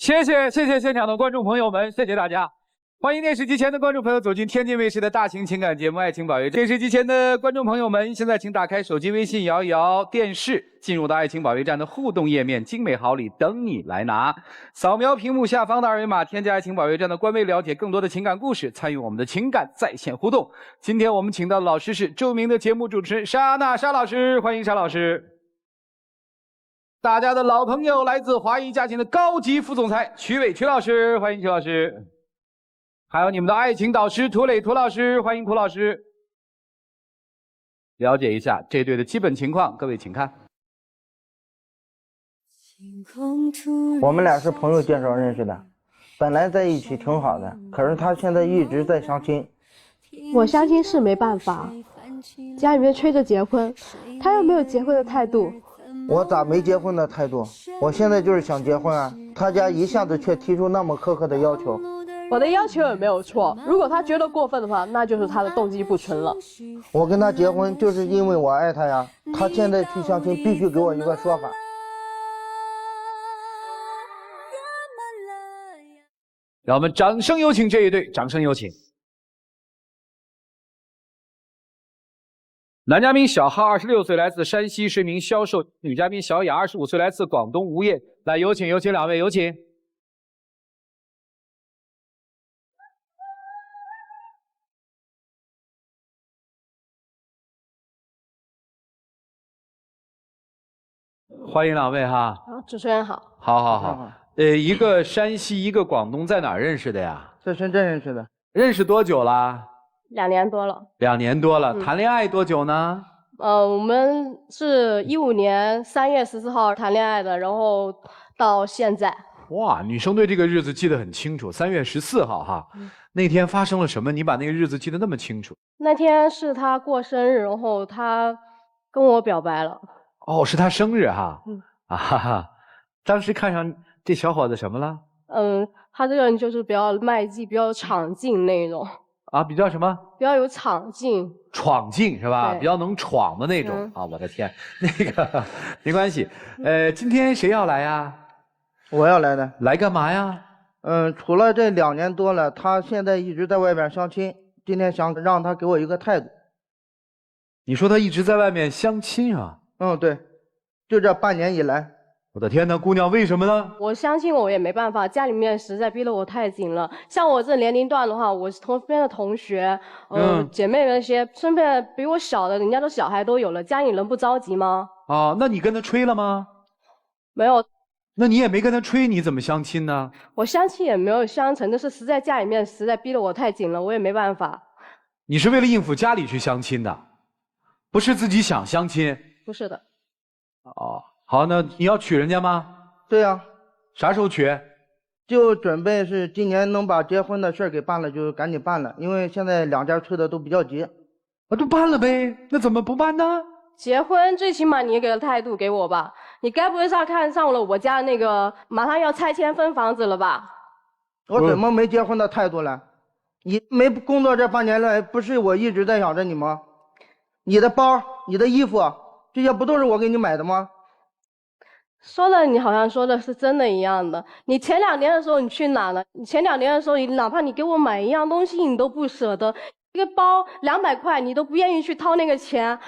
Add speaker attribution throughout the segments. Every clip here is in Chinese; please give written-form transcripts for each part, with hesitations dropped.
Speaker 1: 谢谢现场的观众朋友们，谢谢大家。欢迎电视机前的观众朋友走进天津卫视的大型情感节目《爱情保卫战》。电视机前的观众朋友们，现在请打开手机微信，摇一摇电视，进入到《爱情保卫战》的互动页面，精美好礼等你来拿。扫描屏幕下方的二维码，添加《爱情保卫战》的官微，了解更多的情感故事，参与我们的情感在线互动。今天我们请到的老师是著名的节目主持人沙娜沙老师，欢迎沙老师。大家的老朋友，来自华谊家庭的高级副总裁曲伟曲老师，欢迎曲老师。还有你们的爱情导师涂磊涂老师，欢迎涂老师。了解一下这对的基本情况，各位请看。
Speaker 2: 我们俩是朋友介绍认识的，本来在一起挺好的，可是他现在一直在相亲。
Speaker 3: 我相亲是没办法，家里面催着结婚，他又没有结婚的态度。
Speaker 2: 我咋没结婚的态度？我现在就是想结婚啊，他家一下子却提出那么苛刻的要求。
Speaker 3: 我的要求也没有错，如果他觉得过分的话，那就是他的动机不纯了。
Speaker 2: 我跟他结婚就是因为我爱他呀，他现在去相亲必须给我一个说法。
Speaker 1: 让我们掌声有请这一对，掌声有请。男嘉宾小浩26岁，来自山西，是一名销售；女嘉宾小雅25岁，来自广东无业。来，有请两位，有请。欢迎两位哈。
Speaker 3: 好，主持人好。
Speaker 1: 好。一个山西，一个广东，在哪儿认识的呀？
Speaker 2: 在深圳认识的。
Speaker 1: 认识多久啦
Speaker 3: 2年多了。
Speaker 1: 2年多了，谈恋爱多久呢？
Speaker 3: 我们是15年3月14号谈恋爱的，然后到现在。
Speaker 1: 哇，女生对这个日子记得很清楚，3月14号哈。那天发生了什么？你把那个日子记得那么清楚？
Speaker 3: 那天是他过生日，然后他跟我表白了。
Speaker 1: 哦，是他生日哈。哈哈，当时看上这小伙子什么了？
Speaker 3: 他这个人就是比较卖劲，比较有闯劲那种。
Speaker 1: 啊，比较什么？
Speaker 3: 比较有闯劲。
Speaker 1: 闯劲是吧？比较能闯的那种啊！我的天，那个没关系。今天谁要来呀？
Speaker 2: 我要来的。
Speaker 1: 来干嘛呀？
Speaker 2: 除了这2年多了，他现在一直在外边相亲，今天想让他给我一个态度。
Speaker 1: 你说他一直在外面相亲啊？
Speaker 2: 对，就这半年以来。
Speaker 1: 我的天哪，姑娘，为什么呢？
Speaker 3: 我相信我也没办法，家里面实在逼得我太紧了。像我这年龄段的话，我身边的同学，姐妹那些，身边比我小的，人家都小孩都有了，家里人不着急吗？
Speaker 1: 那你跟他吹了吗？
Speaker 3: 没有。
Speaker 1: 那你也没跟他吹，你怎么相亲呢？
Speaker 3: 我相亲也没有相成，就是实在家里面实在逼得我太紧了，我也没办法。
Speaker 1: 你是为了应付家里去相亲的，不是自己想相亲？
Speaker 3: 不是的。
Speaker 1: 好，那你要娶人家吗？
Speaker 2: 对呀。
Speaker 1: 啥时候娶？
Speaker 2: 就准备是今年能把结婚的事给办了，就赶紧办了，因为现在两家催的都比较急。
Speaker 1: 都办了呗，那怎么不办呢？
Speaker 3: 结婚最起码你也给个态度给我吧，你该不会是看上了我家那个马上要拆迁分房子了吧？
Speaker 2: 我怎么没结婚的态度了？你没工作这半年来，不是我一直在养着你吗？你的包、你的衣服，这些不都是我给你买的吗？
Speaker 3: 说的你好像说的是真的一样的。你前2年的时候你去哪了？你前2年的时候，你哪怕你给我买一样东西，你都不舍得。一个包200块，你都不愿意去掏那个钱。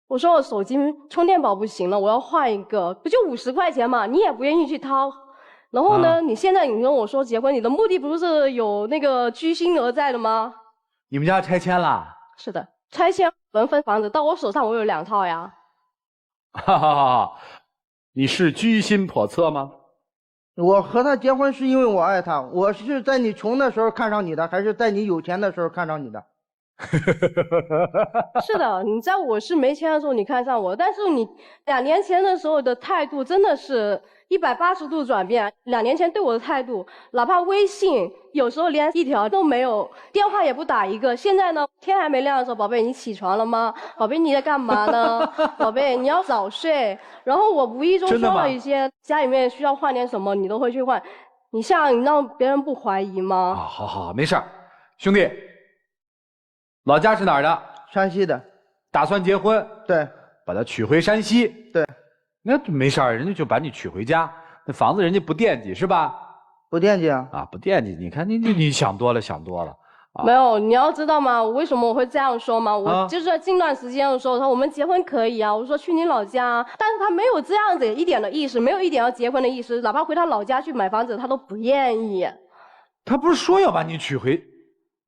Speaker 3: 我说我手机充电宝不行了，我要换一个，不就50块钱嘛，你也不愿意去掏。然后呢，你现在你跟我说结婚，你的目的不是有那个居心而在的吗？
Speaker 1: 你们家拆迁了？
Speaker 3: 是的，拆迁能分房子，到我手上我有2套呀。
Speaker 1: 哈哈哈。你是居心叵测吗？
Speaker 2: 我和他结婚是因为我爱他，我是在你穷的时候看上你的，还是在你有钱的时候看上你的？
Speaker 3: 是的，你在我是没钱的时候你看上我，但是你2年前的时候的态度真的是180度转变。2年前对我的态度，哪怕微信有时候连一条都没有，电话也不打一个。现在呢，天还没亮的时候，宝贝你起床了吗？宝贝你在干嘛呢？宝贝你要早睡。然后我无意中说了一些家里面需要换点什么，你都会去换。你让别人不怀疑吗？
Speaker 1: 好，没事儿，兄弟。老家是哪儿的？
Speaker 2: 山西的。
Speaker 1: 打算结婚？
Speaker 2: 对。
Speaker 1: 把他娶回山西？
Speaker 2: 对。
Speaker 1: 那没事儿，人家就把你娶回家，那房子人家不惦记是吧？
Speaker 2: 不惦记啊。
Speaker 1: 啊，不惦记。你看你想多了，想多了。
Speaker 3: 没有，你要知道吗？为什么我会这样说吗？
Speaker 1: 啊
Speaker 3: 我就是在近段时间的时候，他说我们结婚可以啊，我说去你老家啊，但是他没有这样子一点的意思，没有一点要结婚的意思，哪怕回他老家去买房子，他都不愿意。
Speaker 1: 他不是说要把你娶回？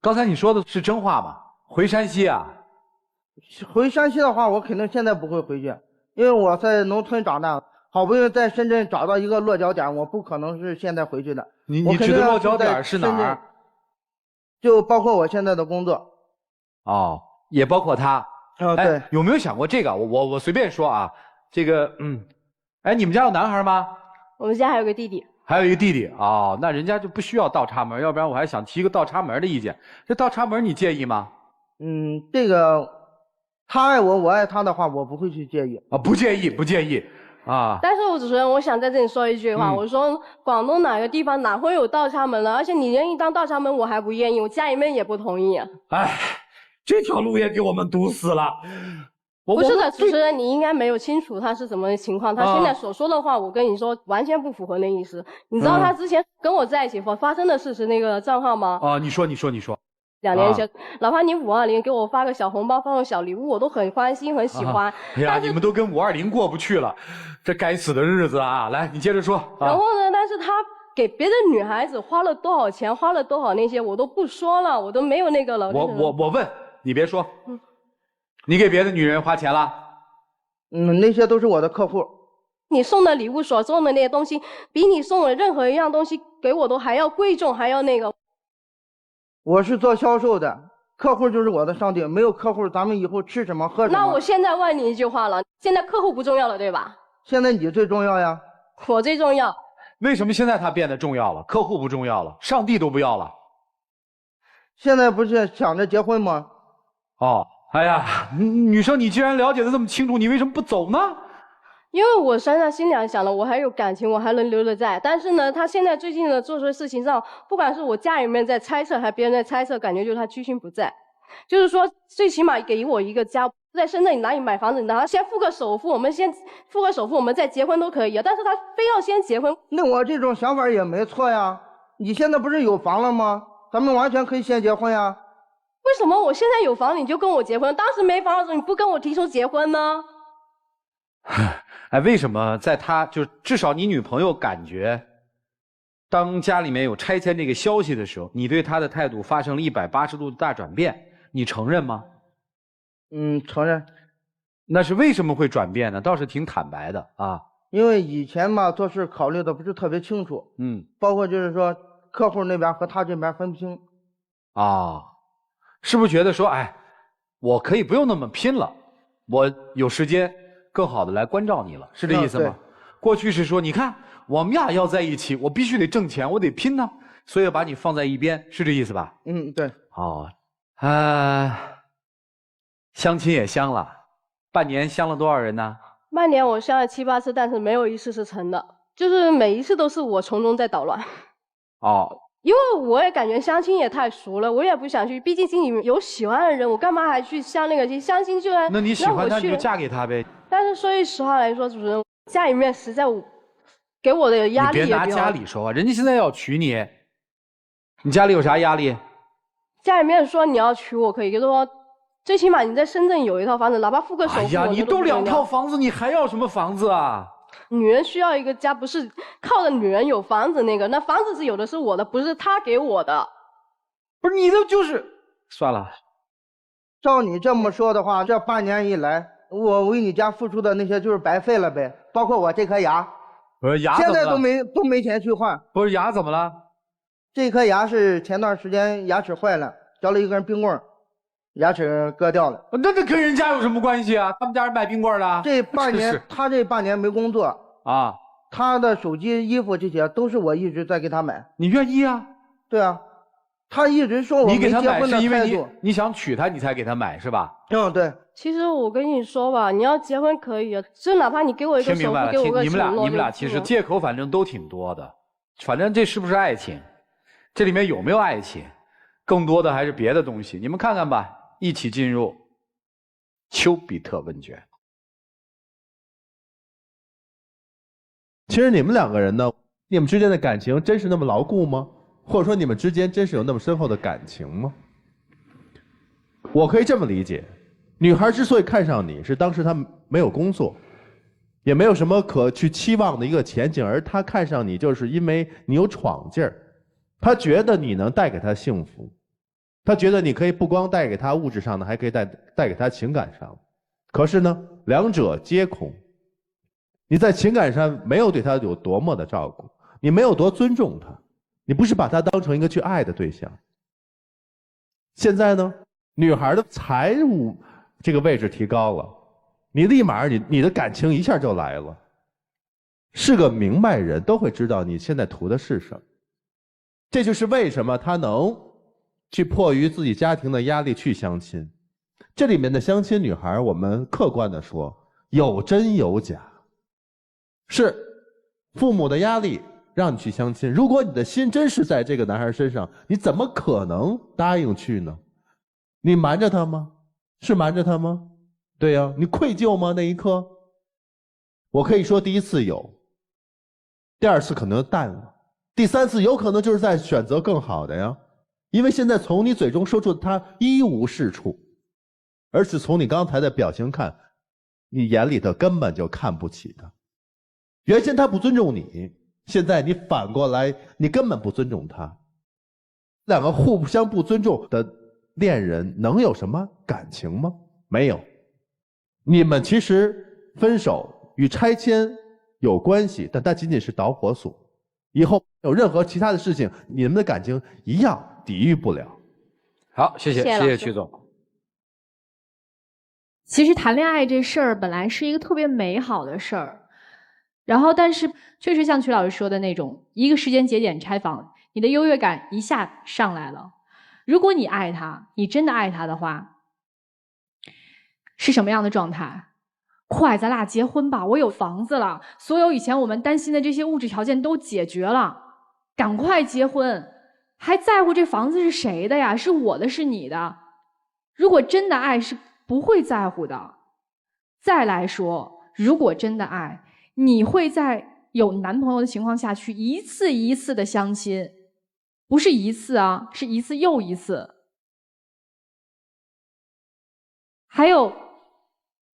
Speaker 1: 刚才你说的是真话吗？回山西啊？
Speaker 2: 回山西的话，我肯定现在不会回去，因为我在农村长大，好不容易在深圳找到一个落脚点，我不可能是现在回去的。
Speaker 1: 你指的落脚点是哪儿？
Speaker 2: 就包括我现在的工作。
Speaker 1: 哦，也包括他。
Speaker 2: 对。
Speaker 1: 有没有想过这个？我随便说啊，这个哎，你们家有男孩吗？
Speaker 3: 我们家还有个弟弟。
Speaker 1: 还有一个弟弟哦，那人家就不需要倒插门，要不然我还想提一个倒插门的意见。这倒插门你介意吗？
Speaker 2: 这个他爱我，我爱他的话，我不会去介意
Speaker 1: 啊，不介意，不介意啊。
Speaker 3: 但是主持人，我想在这里说一句话，我说广东哪个地方哪会有倒插门了？而且你愿意当倒插门，我还不愿意，我家里面也不同意。
Speaker 1: 哎，这条路也给我们堵死了。
Speaker 3: 不是的，主持人，你应该没有清楚他是怎么情况。他现在所说的话，我跟你说完全不符合那意思。你知道他之前跟我在一起发生的事情那个账号吗？
Speaker 1: 啊，你说。2
Speaker 3: 年前，哪怕你520给我发个小红包，发个小礼物，我都很欢心，很喜欢。
Speaker 1: 哎呀，你们都跟520过不去了，这该死的日子啊！来，你接着说。
Speaker 3: 然后呢，但是他给别的女孩子花了多少钱，花了多少那些，我都不说了，我都没有那个了。
Speaker 1: 我问你，别说。你给别的女人花钱了？
Speaker 2: 那些都是我的客户。
Speaker 3: 你送的礼物所送的那些东西，比你送的任何一样东西给我都还要贵重，还要那个。
Speaker 2: 我是做销售的，客户就是我的上帝，没有客户，咱们以后吃什么喝什么？
Speaker 3: 那我现在问你一句话了，现在客户不重要了，对吧？
Speaker 2: 现在你最重要呀。
Speaker 3: 我最重要。
Speaker 1: 为什么现在他变得重要了？客户不重要了，上帝都不要了。
Speaker 2: 现在不是想着结婚吗？
Speaker 1: 哦。哎呀，女生，你既然了解的这么清楚，你为什么不走呢？
Speaker 3: 因为我山上心想了，我还有感情，我还能留得在。但是呢，他现在最近的做错事情上，不管是我家里面在猜测，还是别人在猜测，感觉就是他居心不在。就是说，最起码给我一个家，在深圳你哪里买房子，你哪先付个首付，我们先付个首付，我们再结婚都可以啊。但是他非要先结婚。
Speaker 2: 那我这种想法也没错呀。你现在不是有房了吗？咱们完全可以先结婚呀。
Speaker 3: 为什么我现在有房你就跟我结婚？当时没房的时候你不跟我提出结婚呢？
Speaker 1: 哎，为什么在他就是至少你女朋友感觉，当家里面有拆迁这个消息的时候，你对他的态度发生了180度的大转变，你承认吗？
Speaker 2: 承认。
Speaker 1: 那是为什么会转变呢？倒是挺坦白的啊。
Speaker 2: 因为以前嘛做事考虑的不是特别清楚，包括就是说客户那边和他这边分不清。
Speaker 1: 啊。是不是觉得说，哎，我可以不用那么拼了，我有时间更好的来关照你了，是这意思吗？过去是说，你看我们俩要在一起，我必须得挣钱，我得拼呢，所以把你放在一边，是这意思吧？
Speaker 2: 对。
Speaker 1: 哦，相亲也相了，半年相了多少人呢？
Speaker 3: 半年我相了7、8次，但是没有一次是成的，就是每一次都是我从中在捣乱。
Speaker 1: 哦。
Speaker 3: 因为我也感觉相亲也太熟了，我也不想去，毕竟心里有喜欢的人，我干嘛还去相那个亲？相亲就来
Speaker 1: 那你喜欢他你就嫁给他呗。
Speaker 3: 但是说句实话来说，主持人家里面实在给我的压力也比较。
Speaker 1: 你别拿家里说话，人家现在要娶你，你家里有啥压力？
Speaker 3: 家里面说你要娶我可以，就是说最起码你在深圳有一套房子，哪怕付个首付。
Speaker 1: 哎呀，你都2套房子，你还要什么房子啊？
Speaker 3: 女人需要一个家，不是靠着女人有房子那个，那房子是有的是我的，不是他给我的。
Speaker 1: 不是你的就是算了。
Speaker 2: 照你这么说的话，这半年以来，我为你家付出的那些就是白费了呗，包括我这颗牙。
Speaker 1: 不是牙
Speaker 2: 现在都没钱去换。
Speaker 1: 不是牙怎么了？
Speaker 2: 这颗牙是前段时间牙齿坏了，嚼了一根冰棍，牙齿割掉了。
Speaker 1: 那跟人家有什么关系啊？他们家是卖冰棍的。
Speaker 2: 这半年他这半年没工作
Speaker 1: 啊，
Speaker 2: 他的手机、衣服这些都是我一直在给他买。
Speaker 1: 你愿意啊？
Speaker 2: 对啊，他一直说我没结婚的态度。
Speaker 1: 你给他买是因为你想娶她，你才给他买是吧？
Speaker 2: 对。
Speaker 3: 其实我跟你说吧，你要结婚可以啊，就哪怕你给我一个首付，给我个承诺。
Speaker 1: 你们俩其实借口反正都挺多的，反正这是不是爱情？这里面有没有爱情？更多的还是别的东西。你们看看吧，一起进入丘比特问卷。
Speaker 4: 其实你们2个人呢，你们之间的感情真是那么牢固吗？或者说你们之间真是有那么深厚的感情吗？我可以这么理解，女孩之所以看上你，是当时她没有工作，也没有什么可去期望的一个前景，而她看上你就是因为你有闯劲儿，她觉得你能带给她幸福，她觉得你可以不光带给她物质上的，还可以带给她情感上的。可是呢，两者皆空。你在情感上没有对她有多么的照顾，你没有多尊重她，你不是把她当成一个去爱的对象。现在呢，女孩的财务这个位置提高了，你立马你的感情一下就来了。是个明白人都会知道你现在图的是什么。这就是为什么他能去迫于自己家庭的压力去相亲。这里面的相亲女孩，我们客观的说，有真有假。是父母的压力让你去相亲，如果你的心真是在这个男孩身上，你怎么可能答应去呢？你瞒着他吗？是瞒着他吗？对呀，你愧疚吗？那一刻，我可以说第一次有，第二次可能淡了，第三次有可能就是在选择更好的呀。因为现在从你嘴中说出的他一无是处，而是从你刚才的表情看，你眼里头根本就看不起他。原先他不尊重你，现在你反过来，你根本不尊重他。两个互相不尊重的恋人能有什么感情吗？没有。你们其实分手与拆迁有关系，但它仅仅是导火索。以后有任何其他的事情，你们的感情一样抵御不了。
Speaker 1: 好，谢谢，谢谢曲总。
Speaker 5: 其实谈恋爱这事儿本来是一个特别美好的事儿，然后但是确实像曲老师说的那种，一个时间节点拆房，你的优越感一下上来了。如果你爱他，你真的爱他的话，是什么样的状态？快，咱俩结婚吧！我有房子了，所有以前我们担心的这些物质条件都解决了，赶快结婚！还在乎这房子是谁的呀？是我的，是你的？如果真的爱，是不会在乎的。再来说，如果真的爱，你会在有男朋友的情况下去一次一次的相亲，不是一次啊，是一次又一次。还有，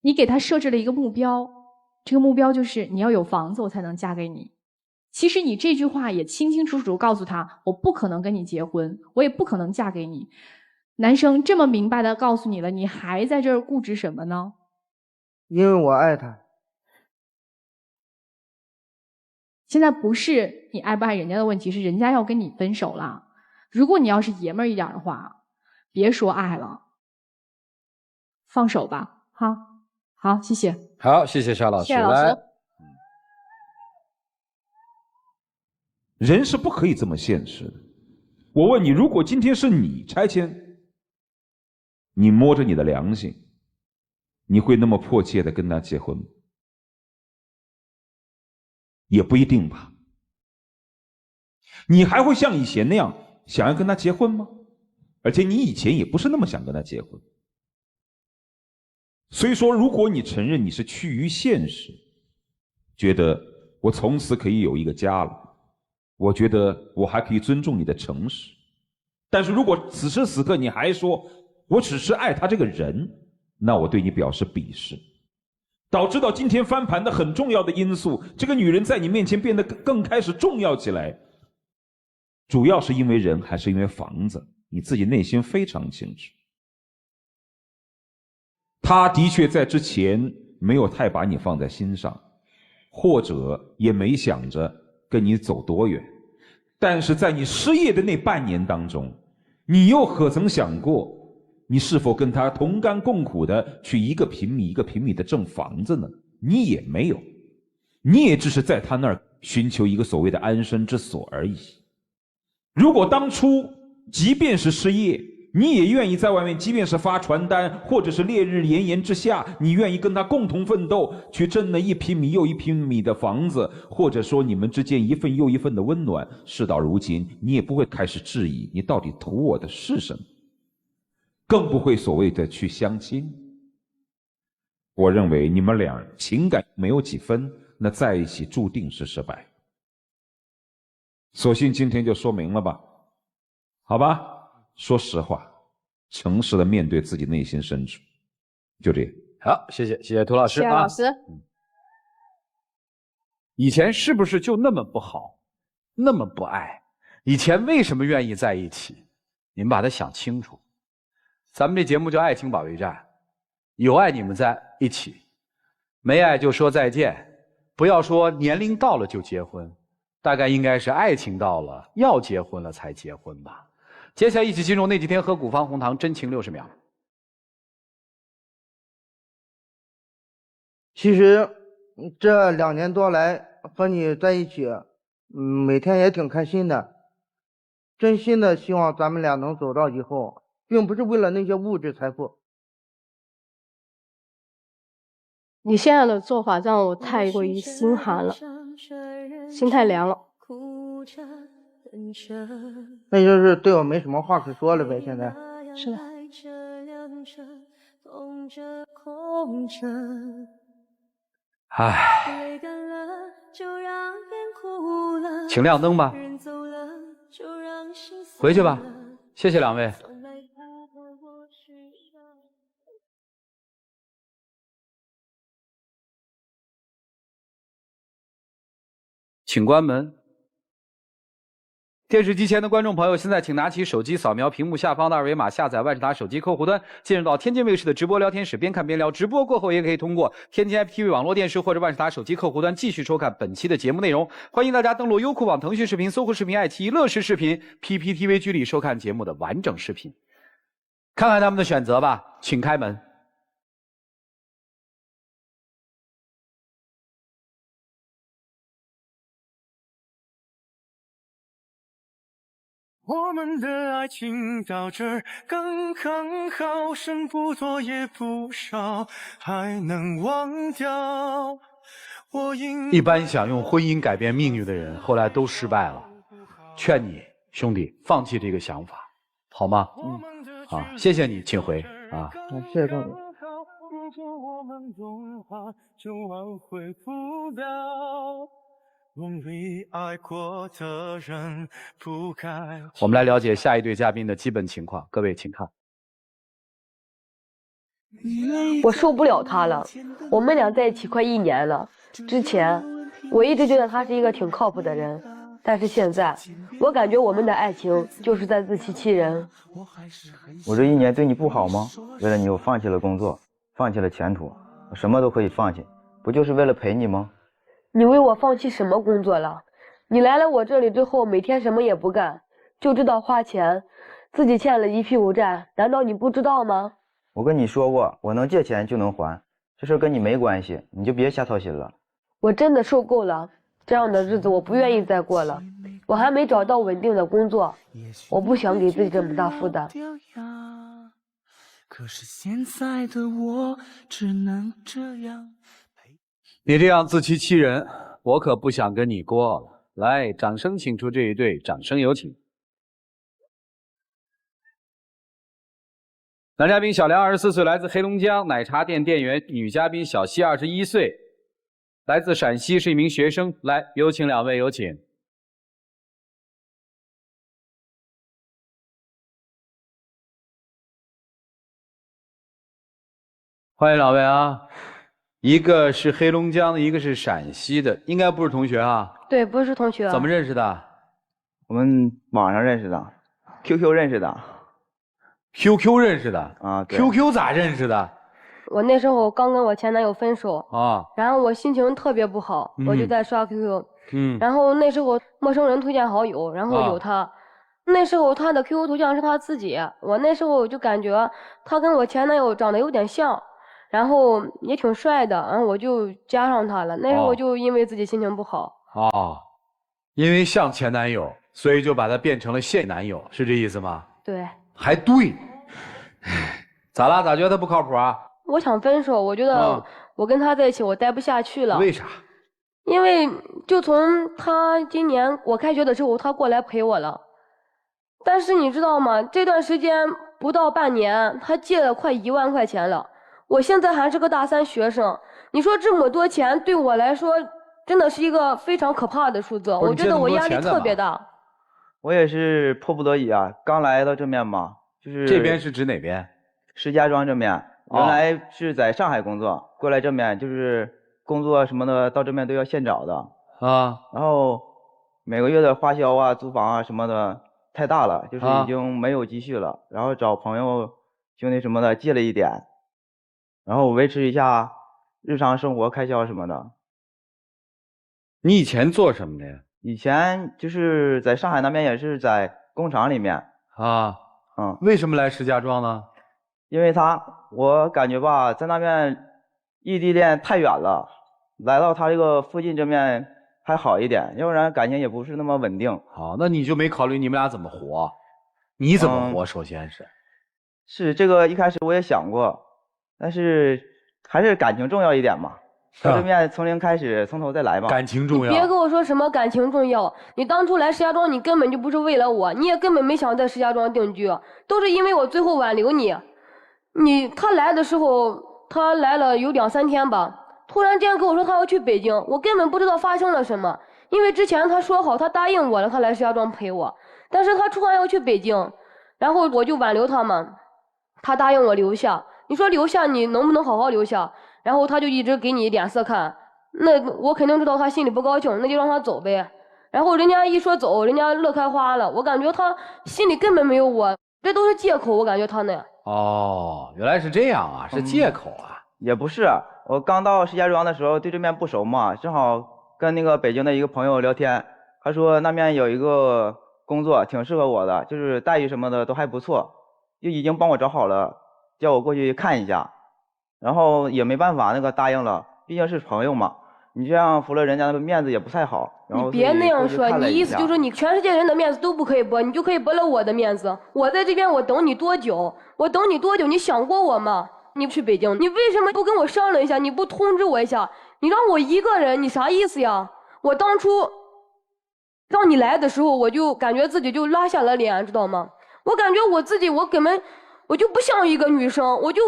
Speaker 5: 你给他设置了一个目标，这个目标就是你要有房子我才能嫁给你。其实你这句话也清清楚楚告诉他，我不可能跟你结婚，我也不可能嫁给你。男生这么明白的告诉你了，你还在这儿固执什么呢？
Speaker 2: 因为我爱他。
Speaker 5: 现在不是你爱不爱人家的问题，是人家要跟你分手了。如果你要是爷们儿一点的话，别说爱了，放手吧，哈。好，谢谢。
Speaker 1: 好，谢谢沙老师。
Speaker 5: 谢谢老师。
Speaker 1: 来，
Speaker 6: 人是不可以这么现实的。我问你，如果今天是你拆迁，你摸着你的良心，你会那么迫切的跟他结婚吗？也不一定吧。你还会像以前那样想要跟他结婚吗？而且你以前也不是那么想跟他结婚。所以说，如果你承认你是趋于现实，觉得我从此可以有一个家了，我觉得我还可以尊重你的诚实。但是如果此时此刻你还说我只是爱他这个人，那我对你表示鄙视。导致到今天翻盘的很重要的因素，这个女人在你面前变得更开始重要起来，主要是因为人还是因为房子，你自己内心非常清楚。他的确在之前没有太把你放在心上，或者也没想着跟你走多远，但是在你失业的那半年当中，你又何曾想过你是否跟他同甘共苦的去一个平米一个平米的挣房子呢？你也没有，你也只是在他那儿寻求一个所谓的安身之所而已。如果当初即便是失业，你也愿意在外面，即便是发传单或者是烈日炎炎之下，你愿意跟他共同奋斗，去挣那一平米又一平米的房子，或者说你们之间一份又一份的温暖，事到如今你也不会开始质疑你到底图我的是什么，更不会所谓的去相亲。我认为你们俩情感没有几分，那在一起注定是失败。索性今天就说明了吧，好吧？说实话，诚实的面对自己内心深处，就这样。
Speaker 1: 好，谢谢涂老师啊。
Speaker 3: 谢谢老师。
Speaker 1: 以前是不是就那么不好，那么不爱？以前为什么愿意在一起？你们把它想清楚。咱们这节目叫爱情保卫战，有爱你们在一起，没爱就说再见。不要说年龄到了就结婚，大概应该是爱情到了要结婚了才结婚吧。接下来一起进入那几天喝古方红糖真情60秒。
Speaker 2: 其实这2年多来和你在一起，每天也挺开心的。真心的希望咱们俩能走到以后，并不是为了那些物质财富。
Speaker 3: 你现在的做法让我太过于心寒了，心太凉了。
Speaker 2: 那就是对我没什么话可说了呗，现在。
Speaker 3: 是的。
Speaker 1: 唉，请亮灯吧，回去吧，谢谢2位。请关门。电视机前的观众朋友，现在请拿起手机，扫描屏幕下方的2维码，下载万事达手机客户端，进入到天津卫视的直播聊天室，边看边聊。直播过后，也可以通过天津 IPTV 网络电视或者万事达手机客户端继续收看本期的节目内容。欢迎大家登录优酷网、腾讯视频、搜狐视频、爱奇艺、乐视视频、PPTV 剧里收看节目的完整视频。看看他们的选择吧，请开门。
Speaker 7: 我们的爱情到这儿刚刚好，剩不多也不少，还能忘掉。
Speaker 1: 一般想用婚姻改变命运的人，后来都失败了。劝你兄弟放弃这个想法，好吗？好，谢谢你，请回啊。
Speaker 2: 谢谢各位。
Speaker 7: 如果我们融化，就挽回不了。为爱过的人不该。
Speaker 1: 我们来了解下一对嘉宾的基本情况，各位请看。
Speaker 8: 我受不了他了，我们俩在一起快1年了。之前我一直觉得他是一个挺靠谱的人，但是现在我感觉我们的爱情就是在自欺欺人。
Speaker 9: 我这1年对你不好吗？为了你我放弃了工作，放弃了前途，我什么都可以放弃，不就是为了陪你吗？
Speaker 8: 你为我放弃什么工作了？你来了我这里之后，每天什么也不干，就知道花钱，自己欠了一屁股债，难道你不知道吗？
Speaker 9: 我跟你说过，我能借钱就能还，这事跟你没关系，你就别瞎操心了。
Speaker 8: 我真的受够了，这样的日子我不愿意再过了。我还没找到稳定的工作，我不想给自己这么大负担。
Speaker 7: 可是现在的我只能这样。
Speaker 1: 你这样自欺欺人，我可不想跟你过了。来，掌声请出这一对，掌声有请。男嘉宾小梁24岁，来自黑龙江，奶茶店店员；女嘉宾小西21岁，来自陕西，是一名学生。来，有请2位，有请。欢迎2位啊！一个是黑龙江的，一个是陕西的，应该不是同学啊？
Speaker 3: 对，不是同学。
Speaker 1: 怎么认识的？
Speaker 9: 我们网上认识的 ，QQ 认识的。
Speaker 1: QQ 认识的
Speaker 9: 啊
Speaker 1: ？QQ 咋认识的？
Speaker 3: 我那时候刚跟我前男友分手
Speaker 1: 啊，
Speaker 3: 然后我心情特别不好，我就在刷 QQ，然后那时候陌生人推荐好友，然后有他，那时候他的 QQ 头像是他自己，我那时候就感觉他跟我前男友长得有点像。然后也挺帅的，然后我就加上他了。那时候我就因为自己心情不好。
Speaker 1: 因为像前男友，所以就把他变成了现男友，是这意思吗？
Speaker 3: 对。
Speaker 1: 还对。咋啦？咋觉得他不靠谱啊？
Speaker 3: 我想分手，我觉得我跟他在一起我待不下去了。
Speaker 1: 为啥？
Speaker 3: 因为就从他今年我开学的时候，他过来陪我了。但是你知道吗？这段时间不到半年，他借了快1万块钱了。我现在还是个大3学生，你说这么多钱对我来说真的是一个非常可怕的数字，我觉得我压力特别大。
Speaker 9: 我也是迫不得已啊，刚来到这边嘛，就是
Speaker 1: 这边是指哪边？
Speaker 9: 石家庄这边，原来是在上海工作，过来这边就是工作什么的，到这边都要现找的
Speaker 1: 啊。
Speaker 9: 然后每个月的花销啊、租房啊什么的太大了，就是已经没有积蓄了，然后找朋友、兄弟什么的借了一点，然后维持一下日常生活开销什么的。
Speaker 1: 你以前做什么的呀？
Speaker 9: 以前就是在上海那边也是在工厂里面
Speaker 1: 啊。为什么来石家庄呢？
Speaker 9: 因为我感觉吧，在那边异地恋太远了，来到他这个附近这边还好一点，要不然感情也不是那么稳定。
Speaker 1: 好，那你就没考虑你们俩怎么活？你怎么活？首先
Speaker 9: 是这个一开始我也想过，但是还是感情重要一点嘛。到这边从零开始，从头再来嘛。
Speaker 1: 感情重要。
Speaker 3: 你别跟我说什么感情重要，你当初来石家庄，你根本就不是为了我，你也根本没想在石家庄定居，都是因为我最后挽留你。他来的时候，他来了有2、3天吧，突然间跟我说他要去北京，我根本不知道发生了什么，因为之前他说好，他答应我了，他来石家庄陪我，但是他突然要去北京，然后我就挽留他嘛，他答应我留下，你说留下你能不能好好留下？然后他就一直给你脸色看，那我肯定知道他心里不高兴，那就让他走呗。然后人家一说走，人家乐开花了，我感觉他心里根本没有我，这都是借口，我感觉他那。
Speaker 1: 哦，原来是这样啊，是借口啊。
Speaker 9: 也不是，我刚到石家庄的时候对这边不熟嘛，正好跟那个北京的一个朋友聊天，他说那边有一个工作挺适合我的，就是待遇什么的都还不错，就已经帮我找好了，叫我过去看一下。然后也没办法，那个答应了，毕竟是朋友嘛，你这样服了人家的面子也不太好。然后
Speaker 3: 你别那样说，你意思就是你全世界人的面子都不可以驳，你就可以驳了我的面子。我在这边我等你多久？我等你多久？你想过我吗？你去北京，你为什么不跟我商量一下？你不通知我一下？你让我一个人，你啥意思呀？我当初让你来的时候，我就感觉自己就拉下了脸，知道吗？我感觉我自己我根本我就不像一个女生，我就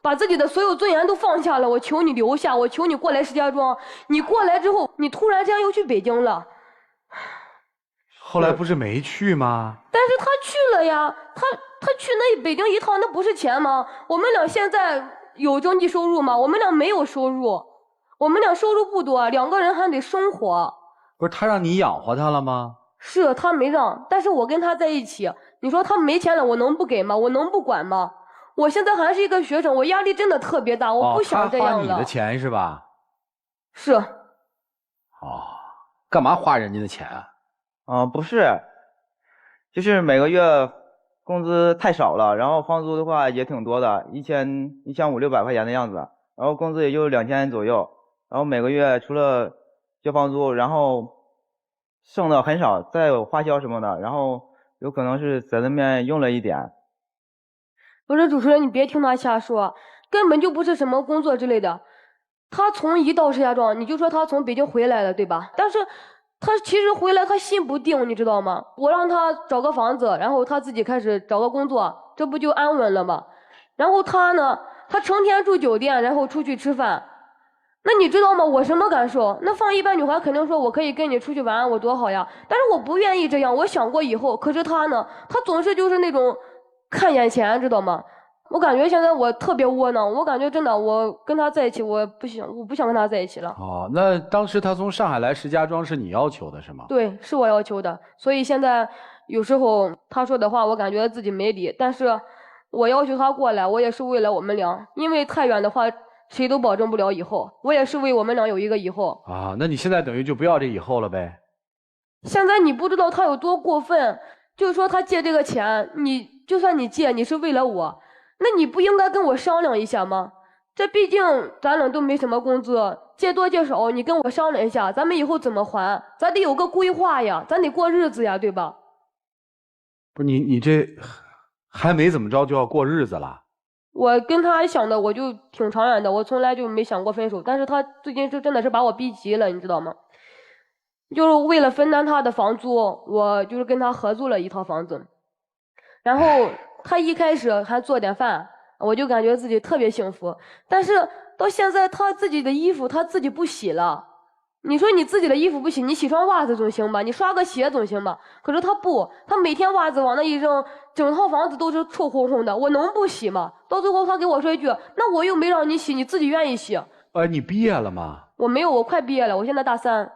Speaker 3: 把自己的所有尊严都放下了，我求你留下，我求你过来石家庄。你过来之后，你突然间又去北京了。
Speaker 1: 后来不是没去吗？
Speaker 3: 但是他去了呀，他去那北京一趟，那不是钱吗？我们俩现在有经济收入吗？我们俩没有收入，我们俩收入不多，2个人还得生活。
Speaker 1: 不是他让你养活他了吗？
Speaker 3: 是他没让，但是我跟他在一起，你说他没钱了，我能不给吗？我能不管吗？我现在还是一个学生，我压力真的特别大，我不想这样了。
Speaker 1: 他花你的钱是吧？
Speaker 3: 是。
Speaker 1: 哦，干嘛花人家的钱啊？
Speaker 9: 不是，就是每个月工资太少了，然后房租的话也挺多的，1500-600块钱的样子，然后工资也就2000左右，然后每个月除了交房租，然后剩的很少，再有花销什么的，然后有可能是在那边用了一点。
Speaker 3: 不是主持人，你别听他瞎说，根本就不是什么工作之类的。他从一到石家庄，你就说他从北京回来了，对吧？但是他其实回来他心不定，你知道吗？我让他找个房子，然后他自己开始找个工作，这不就安稳了吗？然后他呢，他成天住酒店，然后出去吃饭。那你知道吗？我什么感受？那放一般女孩肯定说我可以跟你出去玩，我多好呀。但是我不愿意这样，我想过以后。可是他呢，他总是就是那种看眼前，知道吗？我感觉现在我特别窝囊，我感觉真的，我跟他在一起，我不想跟他在一起了。
Speaker 1: 哦，那当时他从上海来石家庄是你要求的是吗？
Speaker 3: 对，是我要求的。所以现在有时候他说的话，我感觉自己没理。但是我要求他过来，我也是为了我们俩，因为太远的话，谁都保证不了以后。我也是为我们俩有一个以后。
Speaker 1: 啊，那你现在等于就不要这以后了呗？
Speaker 3: 现在你不知道他有多过分，就是说他借这个钱，就算你借，你是为了我。那你不应该跟我商量一下吗？这毕竟咱俩都没什么工资，借多借少，你跟我商量一下，咱们以后怎么还？咱得有个规划呀，咱得过日子呀，对吧？
Speaker 1: 不是你这还没怎么着就要过日子了？
Speaker 3: 我跟他想的我就挺长远的，我从来就没想过分手，但是他最近是真的是把我逼急了，你知道吗？就是为了分担他的房租，我就是跟他合租了一套房子，然后他一开始还做点饭，我就感觉自己特别幸福。但是到现在他自己的衣服他自己不洗了，
Speaker 8: 你说你自己的衣服不洗，你洗双袜子总行吧？你刷个鞋总行吧？可是他不，他每天袜子往那一扔，整套房子都是臭烘烘的，我能不洗吗？到最后他给我说一句：“那我又没让你洗，你自己愿意洗。”
Speaker 1: 你毕业了吗？
Speaker 8: 我没有，我快毕业了，我现在大3，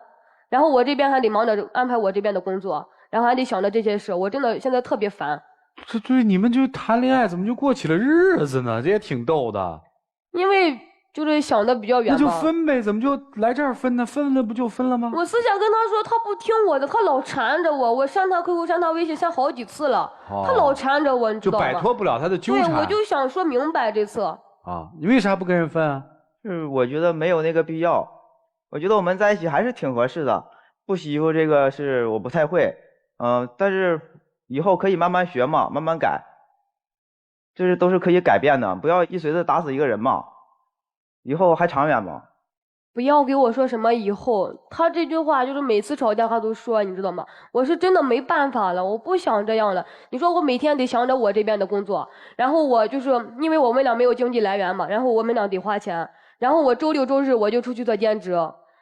Speaker 8: 然后我这边还得忙着安排我这边的工作，然后还得想着这些事，我真的现在特别烦。
Speaker 1: 这对你们就谈恋爱，怎么就过起了日子呢？这也挺逗的。
Speaker 8: 因为就是想的比较远嘛。
Speaker 1: 那就分呗，怎么就来这儿分呢？分了不就分了吗？
Speaker 8: 我思想跟他说，他不听我的，他老缠着我，我删他 QQ 删他微信删好几次了，他老缠着我，你知道吗？
Speaker 1: 就摆脱不了他的纠缠。
Speaker 8: 对，我就想说明白这次。
Speaker 1: 你为啥不跟人分啊？
Speaker 9: 就是我觉得没有那个必要，我觉得我们在一起还是挺合适的。不洗衣服这个是我不太会，但是以后可以慢慢学嘛，慢慢改，这都是可以改变的，不要一锤子打死一个人嘛，以后还长远嘛。
Speaker 8: 不要给我说什么以后，他这句话就是每次吵架他都说，你知道吗？我是真的没办法了，我不想这样了。你说我每天得想着我这边的工作，然后我就是因为我们俩没有经济来源嘛，然后我们俩得花钱，然后我周六周日我就出去做兼职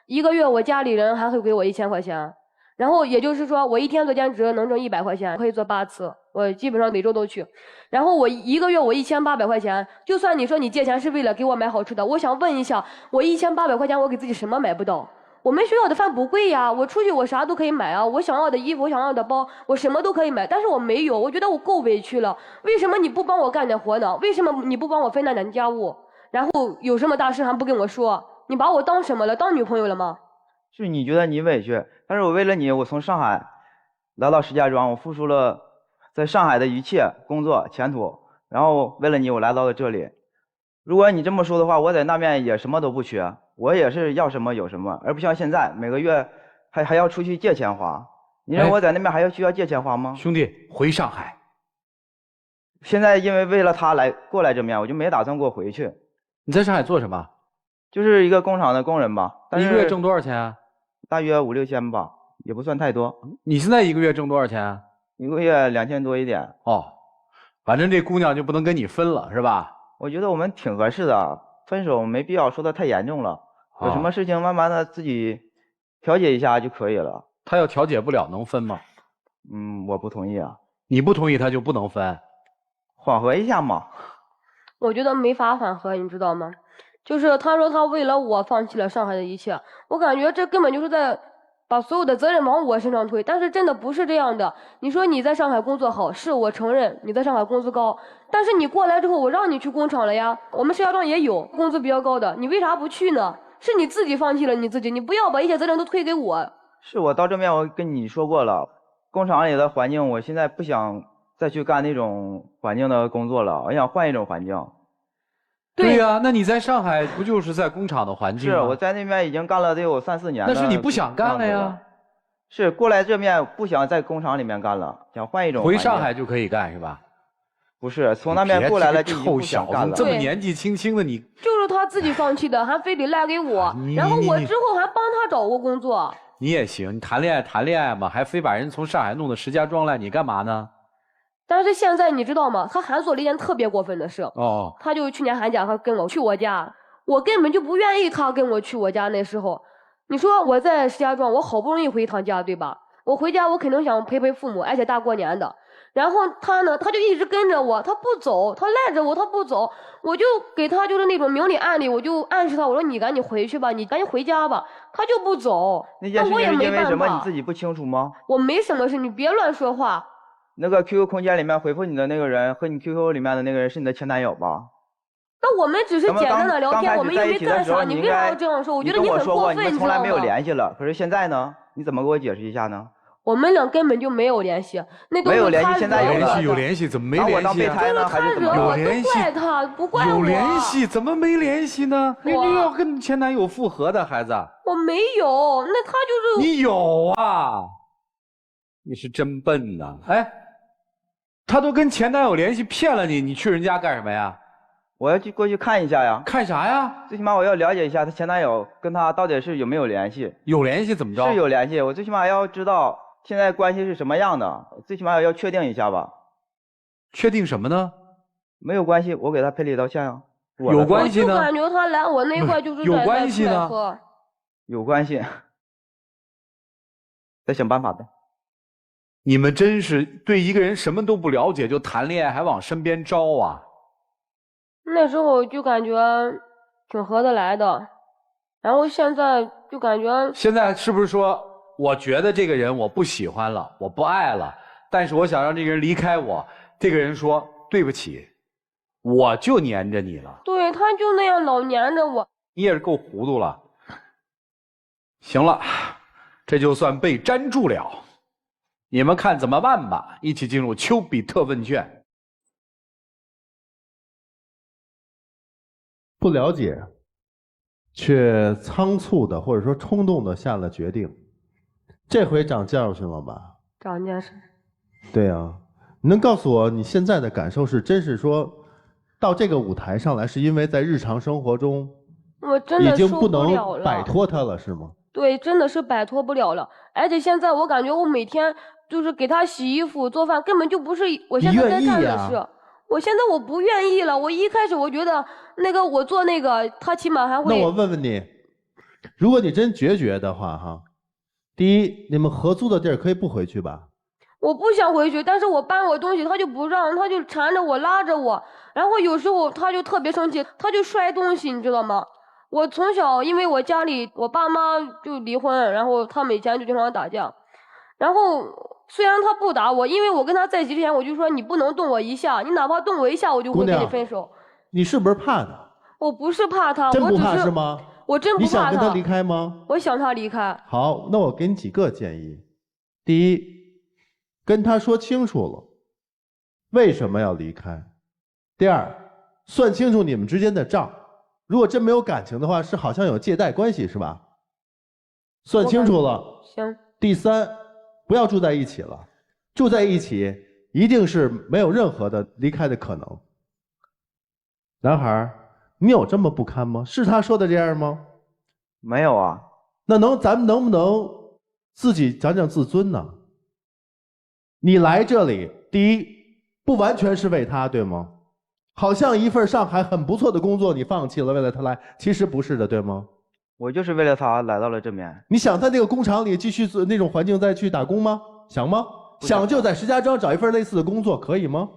Speaker 8: ，1个月我家里人还会给我1000块钱，然后也就是说我一天做兼职能挣100块钱，可以做8次，我基本上每周都去。然后我1个月我1800块钱，就算你说你借钱是为了给我买好吃的，我想问一下，我1800块钱我给自己什么买不到？我们学校的饭不贵呀，我出去我啥都可以买啊，我想要的衣服，我想要的包，我什么都可以买，但是我没有，我觉得我够委屈了。为什么你不帮我干点活呢？为什么你不帮我分担点家务？然后有什么大事还不跟我说？你把我当什么了？当女朋友了吗？
Speaker 9: 是你觉得你委屈，但是我为了你，我从上海来到石家庄，我付出了在上海的一切工作前途，然后为了你我来到了这里。如果你这么说的话，我在那边也什么都不缺，我也是要什么有什么，而不像现在每个月还要出去借钱花。你认为我在那边还需要借钱花吗？
Speaker 1: 兄弟，回上海。
Speaker 9: 现在因为了他过来这边，我就没打算过回去。
Speaker 1: 你在上海做什么？
Speaker 9: 就是一个工厂的工人吧。但是
Speaker 1: 1个月挣多少钱啊？
Speaker 9: 大约5、6千吧，也不算太多。
Speaker 1: 你现在1个月挣多少钱啊
Speaker 9: ？1个月2000多一点。
Speaker 1: 反正这姑娘就不能跟你分了，是吧？
Speaker 9: 我觉得我们挺合适的，分手没必要说的太严重了，有什么事情慢慢的自己调解一下就可以了。
Speaker 1: 他要调解不了，能分吗？
Speaker 9: 我不同意啊。
Speaker 1: 你不同意，他就不能分？
Speaker 9: 缓和一下嘛。
Speaker 8: 我觉得没法缓和，你知道吗？就是他说他为了我放弃了上海的一切，我感觉这根本就是在把所有的责任往我身上推，但是真的不是这样的。你说你在上海工作好，是我承认你在上海工资高，但是你过来之后，我让你去工厂了呀，我们石家庄也有工资比较高的，你为啥不去呢？是你自己放弃了你自己，你不要把一切责任都推给我。
Speaker 9: 是我到这边我跟你说过了，工厂里的环境我现在不想再去干那种环境的工作了，我想换一种环境。
Speaker 1: 对呀，那你在上海不就是在工厂的环境吗？
Speaker 9: 是，我在那边已经干了得有3、4年了。
Speaker 1: 那是你不想干了呀？
Speaker 9: 是过来这边不想在工厂里面干了，想换一种环境。
Speaker 1: 回上海就可以干是吧？
Speaker 9: 不是，从那边过来了就不想干了。
Speaker 1: 这么年纪轻轻的你，
Speaker 8: 就是他自己放弃的，还非得赖给我，然后我之后还帮他找过工作。
Speaker 1: 你也行，你谈恋爱嘛，还非把人从上海弄到石家庄来，你干嘛呢？
Speaker 8: 但是现在你知道吗？他还做了一件特别过分的事。他就去年寒假他跟我去我家，我根本就不愿意他跟我去我家。那时候，你说我在石家庄，我好不容易回一趟家，对吧？我回家我肯定想陪陪父母，而且大过年的。然后他呢，他就一直跟着我，他不走，他赖着我，他不走。我就给他就是那种明里暗里，我就暗示他，我说你赶紧回去吧，你赶紧回家吧。他就不走。
Speaker 9: 那件事情是因为什么你自己不清楚吗？
Speaker 8: 我没什么事，你别乱说话。
Speaker 9: 那个 QQ 空间里面回复你的那个人和你 QQ 里面的那个人是你的前男友吧？
Speaker 8: 那我们只是简单的聊天，我们又没干啥，你为啥要这样说？我觉得你很过分，
Speaker 9: 你们从来没有联系了，可是现在呢？你怎么给我解释一下呢？
Speaker 8: 我们俩根本就没有联系，那都是他惹的。
Speaker 9: 没有联系，现在
Speaker 1: 有联系，怎么没联系？
Speaker 9: 把我当备胎呢，还是怎么？
Speaker 1: 有联系，
Speaker 8: 都怪他，不怪我。
Speaker 1: 有联系，怎么没联系呢？你要跟前男友复合的孩子？
Speaker 8: 我没有，那他就是。
Speaker 1: 你有啊？你是真笨呐！哎。他都跟前男友联系骗了你，你去人家干什么呀？
Speaker 9: 我要去过去看一下呀。
Speaker 1: 看啥呀？
Speaker 9: 最起码我要了解一下他前男友跟他到底是有没有联系。
Speaker 1: 有联系怎么着？
Speaker 9: 是有联系，我最起码要知道现在关系是什么样的，最起码要确定一下吧。
Speaker 1: 确定什么呢？
Speaker 9: 没有关系，我给他赔礼道歉啊。
Speaker 1: 有关系呢？
Speaker 8: 我就感觉他来我那块就是
Speaker 1: 有关系呢。
Speaker 9: 有关系。再想办法呗。
Speaker 1: 你们真是对一个人什么都不了解就谈恋爱，还往身边招啊！
Speaker 8: 那时候就感觉挺合得来的，然后现在就感觉
Speaker 1: 现在是不是说，我觉得这个人我不喜欢了，我不爱了，但是我想让这个人离开我，这个人说对不起，我就黏着你了。
Speaker 8: 对，他就那样老黏着我。
Speaker 1: 你也是够糊涂了。行了，这就算被粘住了。你们看怎么办吧？一起进入丘比特问卷。
Speaker 4: 不了解，却仓促的或者说冲动的下了决定，这回长教训了吧？
Speaker 8: 长见识。
Speaker 4: 对啊，你能告诉我你现在的感受是真是说，到这个舞台上来，是因为在日常生活中，
Speaker 8: 我真的
Speaker 4: 已经不
Speaker 8: 受不了了，
Speaker 4: 能摆脱它了，是吗？
Speaker 8: 对，真的是摆脱不了了。而且现在我感觉我每天就是给他洗衣服、做饭，根本就不是我现在在干的事。我现在我不愿意了。我一开始我觉得那个我做那个，他起码还会。
Speaker 4: 那我问问你，如果你真决绝的话，哈，第一，你们合租的地儿可以不回去吧？
Speaker 8: 我不想回去，但是我搬我东西，他就不让，他就缠着我，拉着我，然后有时候他就特别生气，他就摔东西，你知道吗？我从小因为我家里我爸妈就离婚，然后他们以前就经常打架，然后虽然他不打我，因为我跟他在一起之前我就说你不能动我一下，你哪怕动我一下我就会跟你分手。
Speaker 4: 你是不是怕他？
Speaker 8: 我不是怕他，
Speaker 4: 真不怕
Speaker 8: 是
Speaker 4: 吗？
Speaker 8: 我真不怕他。
Speaker 4: 你想跟他离开吗？
Speaker 8: 我想他离开。
Speaker 4: 好，那我给你几个建议。第一，跟他说清楚了为什么要离开。第二，算清楚你们之间的账。如果真没有感情的话，是好像有借贷关系是吧？算清楚了。
Speaker 8: 行。
Speaker 4: 第三，不要住在一起了，住在一起一定是没有任何的离开的可能。男孩，你有这么不堪吗？是他说的这样吗？
Speaker 9: 没有啊。
Speaker 4: 那咱们能不能自己讲讲自尊呢？你来这里，第一，不完全是为他，对吗？好像一份上海很不错的工作你放弃了，为了他来，其实不是的，对吗？
Speaker 9: 我就是为了他来到了这边。
Speaker 4: 你想在那个工厂里继续做那种环境再去打工吗？想吗？想就在石家庄找一份类似的工作，可以吗？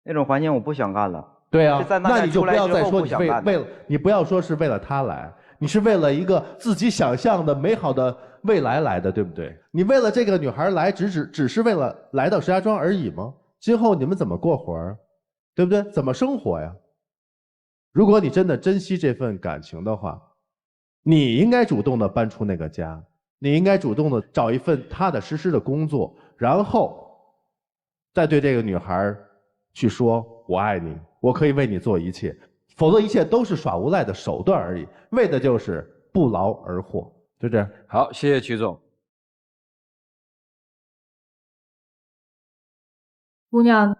Speaker 9: 那种环境我不想干了。
Speaker 4: 对啊，那你就不要再说你为了你不要说是为了他来，你是为了一个自己想象的美好的未来来的，对不对？你为了这个女孩来，只是为了来到石家庄而已吗？今后你们怎么过活儿？对不对？怎么生活呀？如果你真的珍惜这份感情的话，你应该主动的搬出那个家，你应该主动的找一份踏踏实实的工作，然后再对这个女孩去说我爱你，我可以为你做一切，否则一切都是耍无赖的手段而已，为的就是不劳而获，就这样。
Speaker 1: 好，谢谢曲总。
Speaker 5: 姑娘，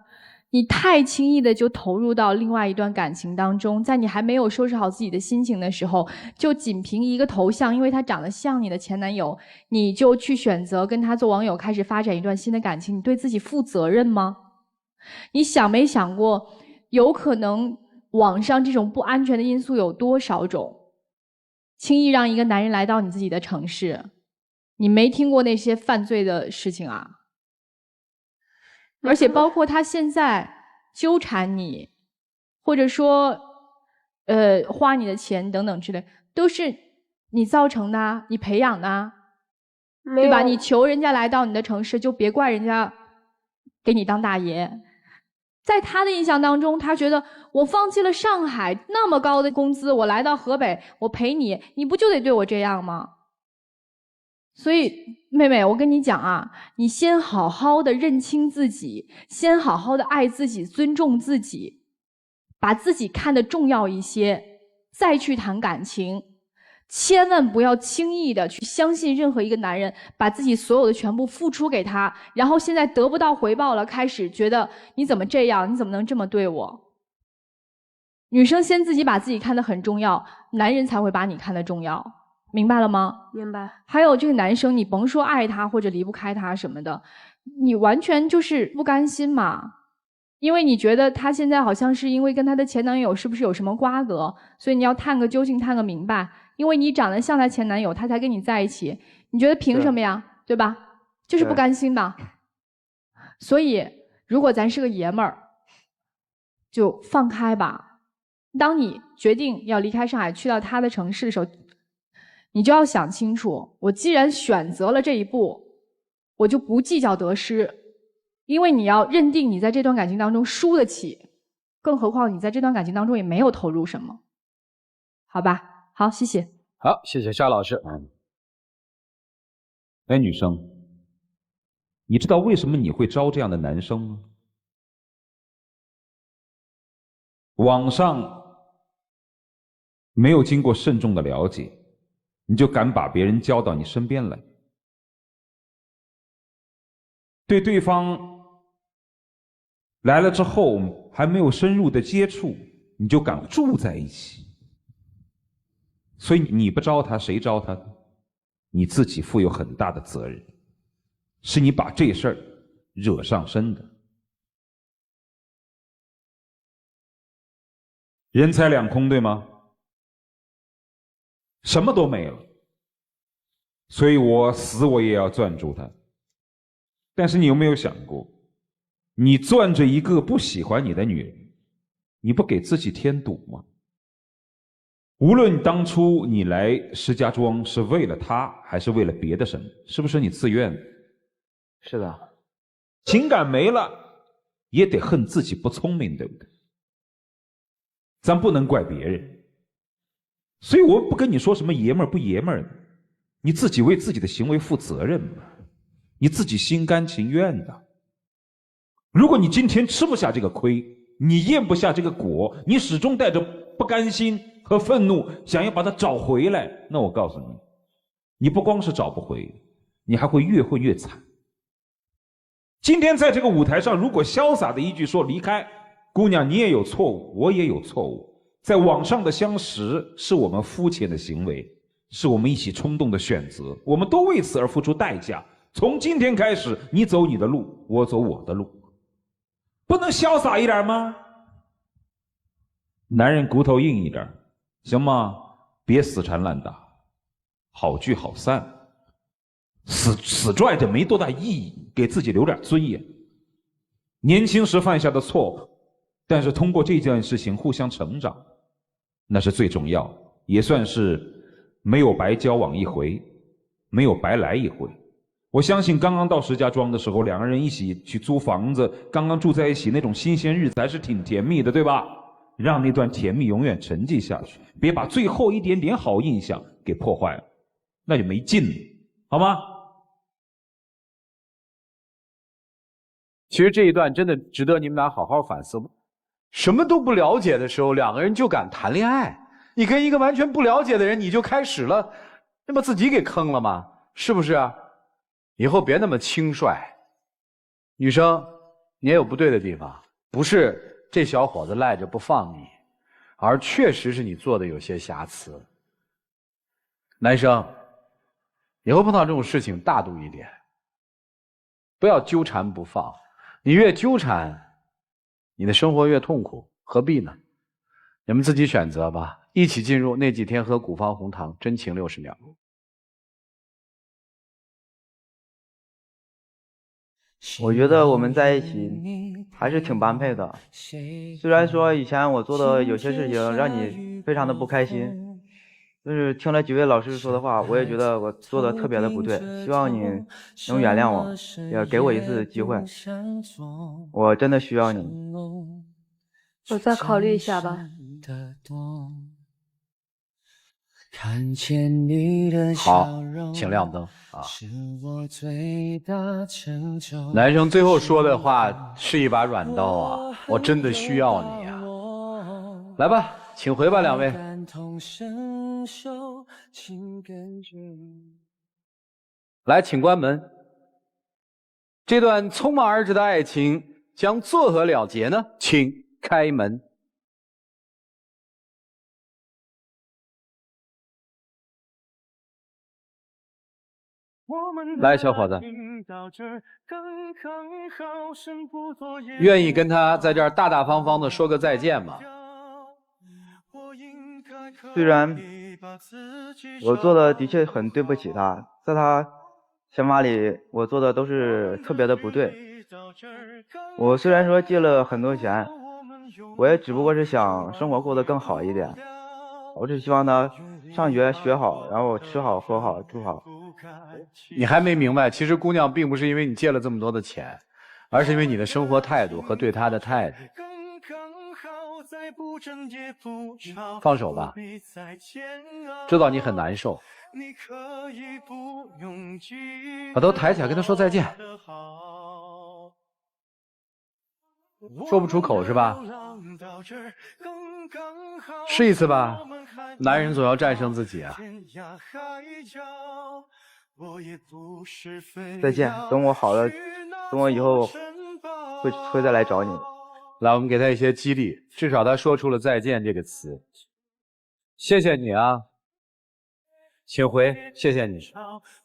Speaker 5: 你太轻易的就投入到另外一段感情当中，在你还没有收拾好自己的心情的时候，就仅凭一个头像，因为他长得像你的前男友，你就去选择跟他做网友，开始发展一段新的感情，你对自己负责任吗？你想没想过，有可能网上这种不安全的因素有多少种？轻易让一个男人来到你自己的城市，你没听过那些犯罪的事情啊？而且包括他现在纠缠你，或者说花你的钱等等之类，都是你造成的啊，你培养的啊，对吧？你求人家来到你的城市，就别怪人家给你当大爷。在他的印象当中，他觉得我放弃了上海那么高的工资，我来到河北，我陪你，你不就得对我这样吗？所以妹妹，我跟你讲啊，你先好好的认清自己，先好好的爱自己，尊重自己，把自己看得重要一些，再去谈感情。千万不要轻易的去相信任何一个男人，把自己所有的全部付出给他，然后现在得不到回报了，开始觉得你怎么这样，你怎么能这么对我？女生先自己把自己看得很重要，男人才会把你看得重要。明白了吗？
Speaker 8: 明白。
Speaker 5: 还有这个男生，你甭说爱他或者离不开他什么的，你完全就是不甘心嘛。因为你觉得他现在好像是因为跟他的前男友是不是有什么瓜葛，所以你要探个究竟，探个明白。因为你长得像他前男友，他才跟你在一起，你觉得凭什么呀？对吧？就是不甘心嘛。所以，如果咱是个爷们儿，就放开吧。当你决定要离开上海，去到他的城市的时候，你就要想清楚，我既然选择了这一步，我就不计较得失，因为你要认定你在这段感情当中输得起，更何况你在这段感情当中也没有投入什么，好吧？好，谢谢。
Speaker 1: 好，谢谢沙老师。
Speaker 6: 哎，女生，你知道为什么你会招这样的男生吗？网上没有经过慎重的了解，你就敢把别人交到你身边来，对对方来了之后还没有深入的接触，你就敢住在一起。所以你不招他，谁招他？你自己负有很大的责任，是你把这事儿惹上身的。人财两空，对吗？什么都没了，所以我死我也要攥住他。但是你有没有想过，你攥着一个不喜欢你的女人，你不给自己添堵吗？无论当初你来石家庄是为了她还是为了别的什么，是不是你自愿的？
Speaker 1: 是的。
Speaker 6: 情感没了也得恨自己不聪明，对不对？咱不能怪别人。所以我不跟你说什么爷们儿不爷们儿的，你自己为自己的行为负责任嘛，你自己心甘情愿的。如果你今天吃不下这个亏，你咽不下这个果，你始终带着不甘心和愤怒想要把它找回来，那我告诉你，你不光是找不回，你还会越混越惨。今天在这个舞台上，如果潇洒的一句说离开，姑娘你也有错误，我也有错误，在网上的相识是我们肤浅的行为，是我们一起冲动的选择，我们都为此而付出代价。从今天开始，你走你的路，我走我的路，不能潇洒一点吗？男人骨头硬一点，行吗？别死缠烂打，好聚好散，死拽着没多大意义，给自己留点尊严。年轻时犯下的错，但是通过这件事情互相成长，那是最重要，也算是没有白交往一回，没有白来一回。我相信刚刚到石家庄的时候，两个人一起去租房子，刚刚住在一起那种新鲜日子还是挺甜蜜的，对吧？让那段甜蜜永远沉寂下去，别把最后一点点好印象给破坏了，那就没劲了，好吗？
Speaker 1: 其实这一段真的值得你们俩好好反思。什么都不了解的时候，两个人就敢谈恋爱，你跟一个完全不了解的人你就开始了，那把自己给坑了吗？是不是啊？以后别那么轻率。女生，你也有不对的地方，不是这小伙子赖着不放你，而确实是你做的有些瑕疵。男生，以后碰到这种事情大度一点，不要纠缠不放，你越纠缠，你的生活越痛苦，何必呢？你们自己选择吧，一起进入那几天喝古方红糖，真情60秒。
Speaker 9: 我觉得我们在一起还是挺般配的，虽然说以前我做的有些事情让你非常的不开心，就是听了几位老师说的话，我也觉得我做的特别的不对，希望你能原谅我，也给我一次机会，我真的需要你。
Speaker 8: 我再考虑一下吧。
Speaker 1: 好，请亮灯啊！男生最后说的话是一把软刀啊，我真的需要你啊！来吧，请回吧，两位。来，请关门。这段匆忙而至的爱情将作何了结呢？请开门。来，小伙子，愿意跟他在这儿大大方方的说个再见吗？
Speaker 9: 虽然我做的的确很对不起他，在他想法里我做的都是特别的不对。我虽然说借了很多钱，我也只不过是想生活过得更好一点。我只希望他上学学好，然后吃好喝好住好。
Speaker 1: 你还没明白，其实姑娘并不是因为你借了这么多的钱，而是因为你的生活态度和对她的态度。放手吧，知道你很难受，把头抬起来跟她说再见。说不出口是吧？试一次吧，男人总要战胜自己啊。
Speaker 9: 再见，等我好了，等我以后会再来找你。
Speaker 1: 来，我们给他一些激励，至少他说出了再见这个词。谢谢你啊，请回，谢谢你。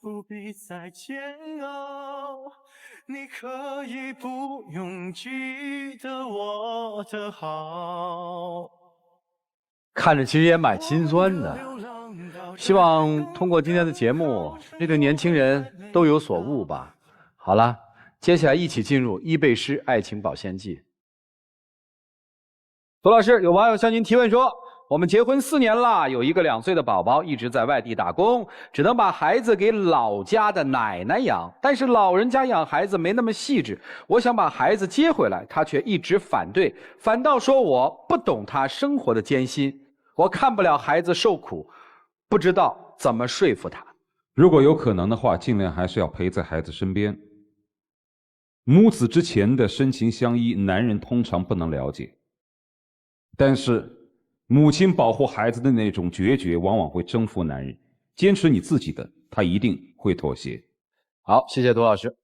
Speaker 7: 不必再煎熬，你可以不用记得我的好。
Speaker 1: 看着其实也蛮心酸的，希望通过今天的节目，这对年轻人都有所悟吧。好了，接下来一起进入伊贝诗爱情保鲜剂。涂老师，有网友向您提问说，我们结婚4年了，有一个2岁的宝宝，一直在外地打工，只能把孩子给老家的奶奶养，但是老人家养孩子没那么细致，我想把孩子接回来，他却一直反对，反倒说我不懂他生活的艰辛，我看不了孩子受苦，不知道怎么说服他。
Speaker 6: 如果有可能的话，尽量还是要陪在孩子身边。母子之前的深情相依，男人通常不能了解，但是母亲保护孩子的那种决绝往往会征服男人。坚持你自己的，他一定会妥协。
Speaker 1: 好，谢谢涂老师。